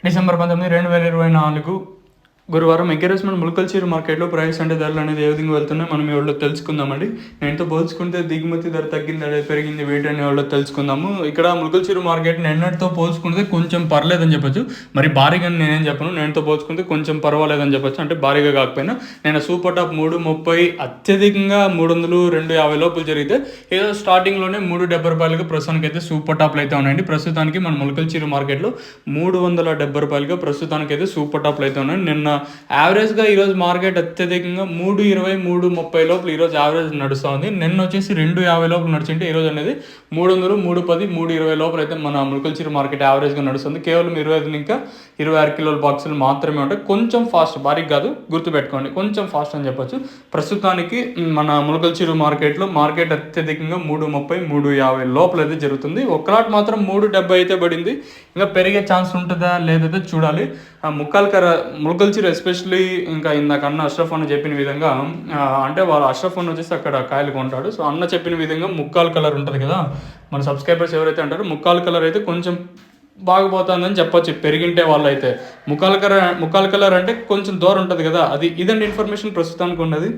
December 19, 2024 గురువారం encouragement ములకల్చీరు మార్కెట్లో price అంటే ధరలు అనేది ఏ విధంగా వెళ్తున్నాయి మనం ఎవరో తెలుసుకుందామండి. నేనుతో పోల్చుకుంటే దిగుమతి ధర తగ్గింది, పెరిగింది, వెయిట్ అని ఎవరో తెలుసుకుందాము. ఇక్కడ ములకల్చీరు మార్కెట్ నిన్నటితో పోల్చుకుంటే కొంచెం పర్లేదని చెప్పొచ్చు. మరి భారీగా నేనేం చెప్పను, నేనుతో పోల్చుకుంటే కొంచెం పర్వాలేదని చెప్పొచ్చు. అంటే భారీగా కాకపోయినా నేను సూపర్ టాప్ 330 అత్యధికంగా 300, 250 లోపల జరిగితే ఏదో స్టార్టింగ్లోనే 370 రూపాయలుగా ప్రస్తుతానికి అయితే సూపర్ టాప్లు అయితే ఉన్నాయండి. ప్రస్తుతానికి మన ములకల్చీరు మార్కెట్లో 370 రూపాయలుగా ప్రస్తుతానికి అయితే సూపర్ టాప్లు అయితే ఉన్నాయి. నిన్న యావరేజ్గా ఈరోజు మార్కెట్ అత్యధికంగా 320, 330 లోపల ఈరోజు యావరేజ్ నడుస్తూ ఉంది. నిన్న వచ్చేసి 250 లోపల నడిచింటే ఈరోజు అనేది 300, 310, 320 లోపల అయితే మన ములకల్చీరు మార్కెట్ యావరేజ్గా నడుస్తుంది. కేవలం 25 ఇంకా 26 కిలోల బాక్సులు మాత్రమే ఉంటాయి. కొంచెం ఫాస్ట్, భారీగా కాదు, గుర్తుపెట్టుకోండి, కొంచెం ఫాస్ట్ అని చెప్పొచ్చు. ప్రస్తుతానికి మన ములకల్చీరు మార్కెట్లో మార్కెట్ అత్యధికంగా 330, 350 లోపల అయితే జరుగుతుంది. ఒక్కలాట్ మాత్రం 370 అయితే పడింది. ఇంకా పెరిగే ఛాన్స్ ఉంటుందా లేదైతే చూడాలి. ములకల్చీరు ఎస్పెషల్లీ ఇంకా ఇందాకన్నా అష్రఫ్ అన్న చెప్పిన విధంగా అంటే వాళ్ళు అష్రఫ్ అన్న వచ్చేసి అక్కడ కాయలు కొంటాడు. సో అన్న చెప్పిన విధంగా ముక్కాలు కలర్ ఉంటుంది కదా, మన సబ్స్క్రైబర్స్ ఎవరైతే అంటారో ముక్కాలు కలర్ అయితే కొంచెం బాగుపోతుందని చెప్పొచ్చు. పెరిగింటే వాళ్ళు అయితే ముక్కాల కలర్ అంటే కొంచెం దూరం ఉంటుంది కదా, అది ఇదండి ఇన్ఫర్మేషన్ ప్రస్తుతానికి ఉన్నది.